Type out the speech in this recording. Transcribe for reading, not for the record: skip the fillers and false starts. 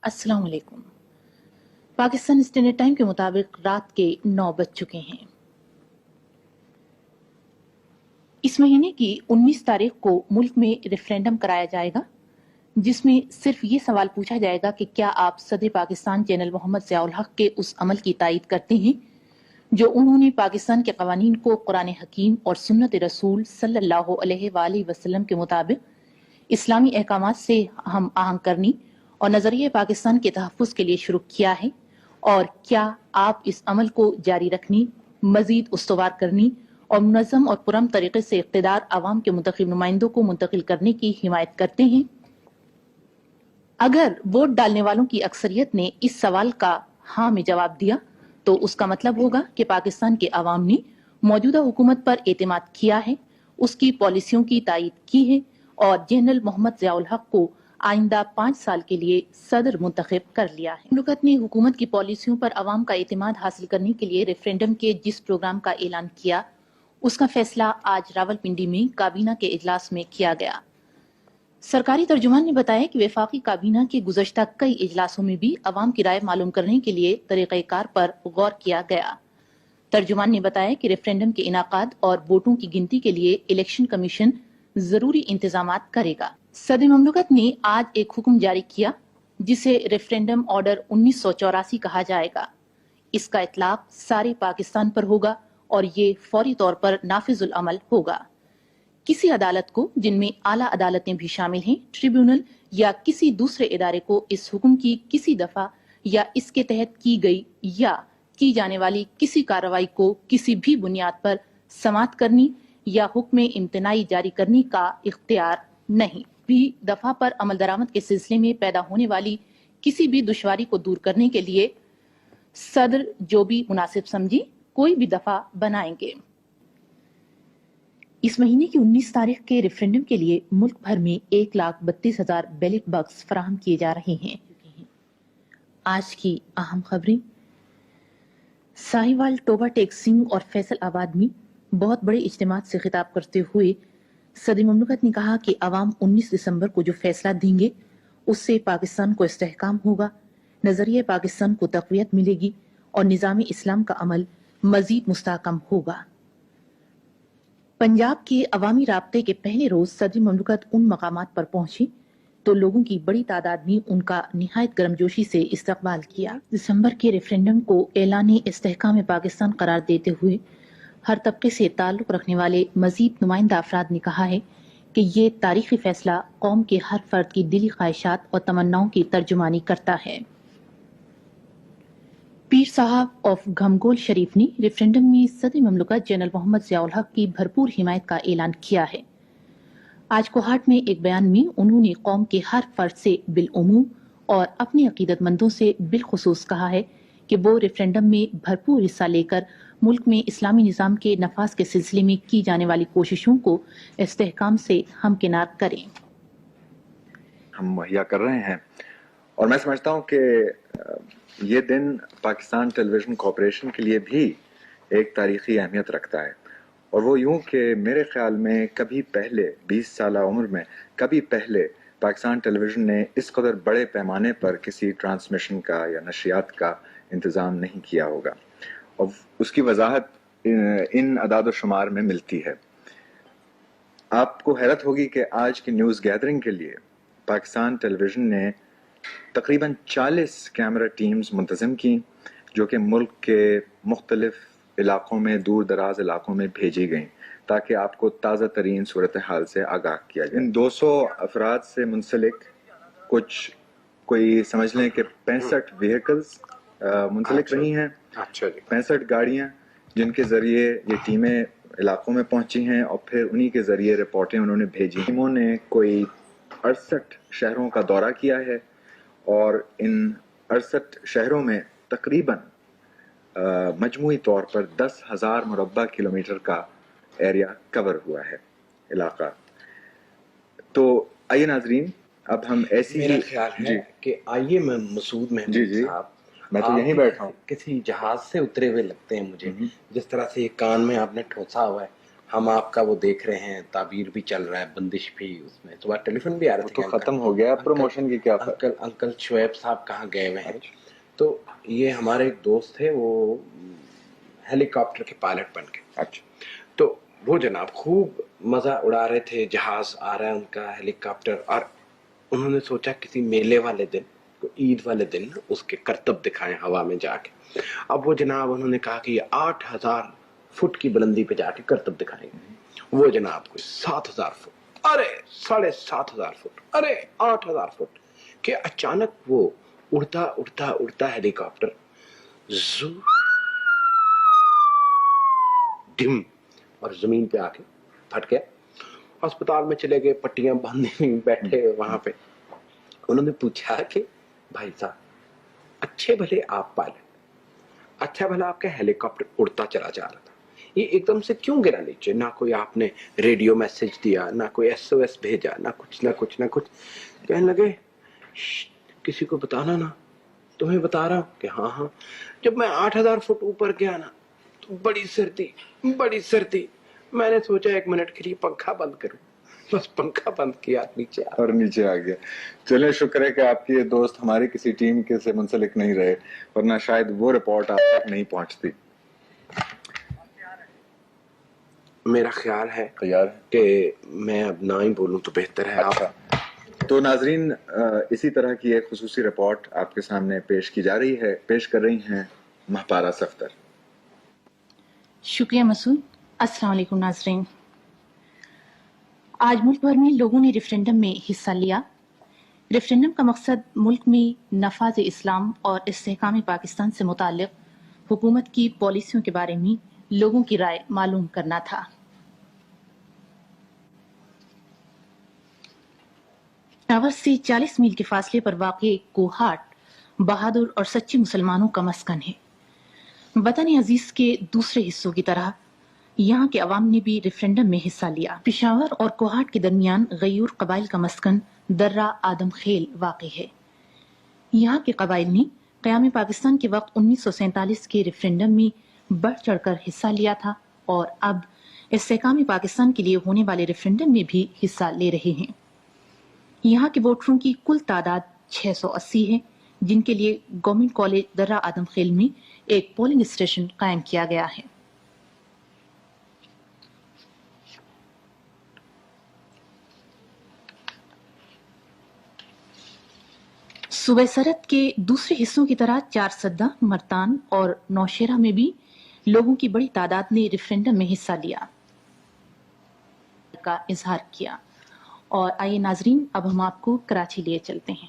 अस्सलाम वालेकुम। Pakistan standard time के मुताबिक रात के 9 बज चुके हैं। इस महीने की 19 तारीख को मुल्क में रेफरेंडम कराया जाएगा, जिसमें सिर्फ ये सवाल पूछा जाएगा कि क्या आप सदर पाकिस्तान जनरल मोहम्मद ज़ियाउल हक के उस अमल की तायीद करते हैं जो उन्होंने पाकिस्तान के कवानीन को कुरान हकीम और सुन्नत रसूल सल्लल्लाहु अलैहि वसल्लम के मुताबिक इस्लामी अहकामात से हम आहंग करनी और नजरिए पाकिस्तान के तहफ़्फ़ुज़ के लिए शुरू किया है, और क्या आप इस अमल को जारी रखनी, मजीद उस्तवार करनी और मुनज़्ज़म और पुरअमन तरीके से इक़्तिदार अवाम के मुंतखब नुमाइंदों को मुंतकिल करने की हिमायत करते हैं। अगर वोट डालने वालों की अक्सरियत ने इस सवाल का हाँ में जवाब दिया तो उसका मतलब होगा कि पाकिस्तान के अवाम ने मौजूदा हुकूमत पर एतमाद किया है, उसकी पॉलिसियों की तायीद की है और जनरल मोहम्मद ज़ियाउल हक को आइंदा 5 साल के लिए सदर मुंतखब कर लिया है। मुल्क ने हुकूमत की पॉलिसियों पर अवाम का एतमाद हासिल करने के लिए रेफरेंडम के जिस प्रोग्राम का ऐलान किया, उसका फैसला आज रावलपिंडी में काबीना के इजलास में किया गया। सरकारी तर्जुमान ने बताया कि वफाकी काबीना के गुज़श्ता कई इजलासों में भी अवाम की राय मालूम करने के लिए तरीक़ेकार पर गौर किया गया। तर्जुमान ने बताया कि रेफरेंडम के इनाकाद और वोटों की गिनती के लिए इलेक्शन कमीशन जरूरी इंतजामात करेगा। सदर ममलकत ने आज एक हुक्म जारी किया जिसे रेफरेंडम ऑर्डर 1984 कहा जाएगा। इसका इतलाक सारे पाकिस्तान पर होगा और ये फौरी तौर पर नाफिजुल अमल होगा। किसी अदालत को, जिनमें आला अदालतें भी शामिल हैं, ट्रिब्यूनल या किसी दूसरे इदारे को इस हुक्म की किसी दफा या इसके तहत की गई या की जाने वाली किसी कार्रवाई को किसी भी बुनियाद पर समाअत करनी या हुक्म इम्तनाई जारी करने का इख्तियार नहीं। भी दफा पर अमल दरामद के सिलसिले में पैदा होने वाली किसी भी दुश्वारी को दूर करने के लिए सदर जो भी मुनासिब समझी कोई भी दफा बनाएंगे। इस महीने की 19 तारीख के रेफरेंडम के लिए मुल्क भर में 1,32,000 बैलेट बॉक्स फराहम किए जा रहे हैं। आज की अहम खबरें। साहिवाल, टोबा टेक सिंह और फैसल आबाद में बहुत बड़े इज्तिमा से खिताब करते हुए सदर ममलकत ने कहा कि अवाम 19 दिसंबर को जो फैसला देंगे उससे पाकिस्तान को इस्तेहकाम होगा, नजरिए पाकिस्तान को तक़वियत मिलेगी और निज़ाम इस्लाम का अमल मजीद मुस्तहकम होगा। पंजाब के अवामी राब्ते के पहले रोज सदर ममलकत उन मकामात पर पहुंची तो लोगों की बड़ी तादाद ने उनका निहायत गर्मजोशी से इस्तकबाल किया। दिसंबर के रेफरेंडम को ऐलान इस्तेहकाम पाकिस्तान करार देते हुए हर तबके से ताल्लुक रखने वाले मजीद नुमाइंदा अफराद ने कहा है कि ये तारीखी फैसला कौम के हर फर्द की दिली ख्वाहिशात और तमन्नाओं की तर्जुमानी करता है। पीर साहब ऑफ घमगोल शरीफ ने रेफरेंडम में सदर ममलकत जनरल मोहम्मद ज़ियाउल हक की भरपूर हिमायत का ऐलान किया है। आज कोहाट में एक बयान में उन्होंने कौम के हर फर्द से बिलउमूम और अपने अकीदतमंदों से बिलखुसूस कहा है कि वो रेफरेंडम में भरपूर हिस्सा लेकर मुल्क में इस्लामी निज़ाम के नफाज के सिलसिले में की जाने वाली कोशिशों को इस्तेहकाम से हमकिनार करें। हम मुहैया कर रहे हैं और मैं समझता हूँ कि ये दिन पाकिस्तान टेलीविज़न कॉरपोरेशन के लिए भी एक तारीखी अहमियत रखता है, और वो यूं कि मेरे ख्याल में कभी पहले 20 साल उम्र में कभी पहले पाकिस्तान टेलीविज़न ने इस कदर बड़े पैमाने पर किसी ट्रांसमिशन का या नशियात का इंतज़ाम नहीं किया होगा, और उसकी वजाहत इन अदाद शुमार में मिलती है। आपको हैरत होगी कि आज की न्यूज़ गैदरिंग के लिए पाकिस्तान टेलीविज़न ने तकरीबन 40 कैमरा टीम्स मुंतज़िम की, जो कि मुल्क के मुख्तलिफ इलाकों में, दूर दराज इलाकों में भेजी गई ताकि आपको ताज़ा तरीन सूरत हाल से आगाह किया जाए। इन 200 अफराद से मुंसलिक कोई समझ लें कि 65 व्हीकल्स मुंसलिक रही हैं। 65 गाड़ियाँ जिनके ज़रिए ये टीमें इलाकों में पहुंची हैं और फिर उन्हीं के ज़रिए रिपोर्टें उन्होंने भेजी। टीमों ने कोई 68 शहरों का दौरा किया है और इन 68 शहरों में तकरीबन मजमूई तौर पर 10,000 मुरब्बा किलोमीटर का एरिया कवर हुआ है इलाका। तो आइए नाजरीन, अब हम ऐसी मेरा ख्याल है कि आइए मैं मसूद महमूद साहब, मैं तो यहीं बैठा हूँ, किसी जहाज से उतरे हुए लगते हैं मुझे, जिस तरह से ये कान में आपने ठोसा हुआ है। ہم آپ کا وہ دیکھ رہے ہیں، تعبیر بھی چل رہا ہے، بندش بھی، اس میں صبح ٹیلی فون بھی آ رہا تھا، تو ختم ہو گیا پروموشن کی کیا انکل شعیب صاحب کہاں گئے ہوئے ہیں. تو یہ ہمارے ایک دوست تھے، وہ ہیلی کاپٹر کے پائلٹ بن گئے. اچھا. تو وہ جناب خوب مزہ اڑا رہے تھے، جہاز آ رہا ہے ان کا، ہیلی کاپٹر، اور انہوں نے سوچا کسی میلے والے دن، عید والے دن اس کے کرتب دکھائیں ہوا میں جا کے. اب وہ جناب انہوں نے کہا کہ یہ 8,000 فٹ کی بلندی پہ جا کے کرتب دکھائیں گے. وہ جناب کوئی 7,000 فٹ، ارے 7,500 فٹ، ارے 8,000 فٹ، کہ اچانک وہ اڑتا اڑتا اڑتا ہیلی کاپٹر زو ڈم اور زمین پہ آ کے پھٹ گیا. ہسپتال میں چلے گئے، پٹیاں باندھی ہوئی بیٹھے وہاں پہ. انہوں نے پوچھا کہ بھائی صاحب اچھے بھلے آپ پائلٹ، اچھا بھلا آپ کا ہیلی کاپٹر اڑتا چلا جا رہا تھا، یہ ایک دم سے کیوں گرا نیچے؟ نہ کوئی آپ نے ریڈیو میسج دیا، نہ کوئی SOS بھیجا، نہ کچھ نہ کچھ نہ کچھ. کہنے لگے کسی کو بتانا نا، تمہیں بتا رہا ہوں کہ ہاں ہاں. جب میں 8,000 فٹ اوپر گیا نا تو بڑی سردی. میں نے سوچا 1 منٹ کے لیے پنکھا بند کروں، بس پنکھا بند کیا، نیچے آ گیا. چلیں، شکر ہے کہ آپ کے یہ دوست ہماری کسی ٹیم کے سے منسلک نہیں رہے، ورنہ شاید وہ رپورٹ آپ تک نہیں پہنچتی. میرا خیال ہے کہ میں اب نہ ہی بولوں تو بہتر ہے. اچھا. تو ناظرین، اسی طرح کی ایک خصوصی رپورٹ آپ کے سامنے پیش کر رہی ہیں مہپارہ صفدر. شکریہ مسعود. السلام علیکم ناظرین. آج ملک بھر میں لوگوں نے ریفرینڈم میں حصہ لیا. ریفرینڈم کا مقصد ملک میں نفاذ اسلام اور استحکام پاکستان سے متعلق حکومت کی پالیسیوں کے بارے میں لوگوں کی رائے معلوم کرنا تھا. پشاور سے 40 میل کے فاصلے پر واقع کوہاٹ بہادر اور سچے مسلمانوں کا مسکن ہے. وطن عزیز کے دوسرے حصوں کی طرح یہاں کے عوام نے بھی ریفرینڈم میں حصہ لیا. پشاور اور کوہاٹ کے درمیان غیور قبائل کا مسکن درہ آدم خیل واقع ہے. یہاں کے قبائل نے قیام پاکستان کے وقت 1947 کے ریفرینڈم میں بڑھ چڑھ کر حصہ لیا تھا اور اب استحکام پاکستان کے لیے ہونے والے ریفرینڈم میں بھی حصہ لے رہے ہیں. یہاں کے ووٹروں کی کل تعداد 680 ہے، جن کے لیے گورنمنٹ کالج درہ آدم خیل میں ایک پولنگ اسٹیشن قائم کیا گیا ہے. صوبہ سرحد کے دوسرے حصوں کی طرح چارسدہ، مرتان اور نوشیرہ میں بھی لوگوں کی بڑی تعداد نے ریفرینڈم میں حصہ لیا کا اظہار کیا. اور آئیے ناظرین، اب ہم آپ کو کراچی لیے چلتے ہیں.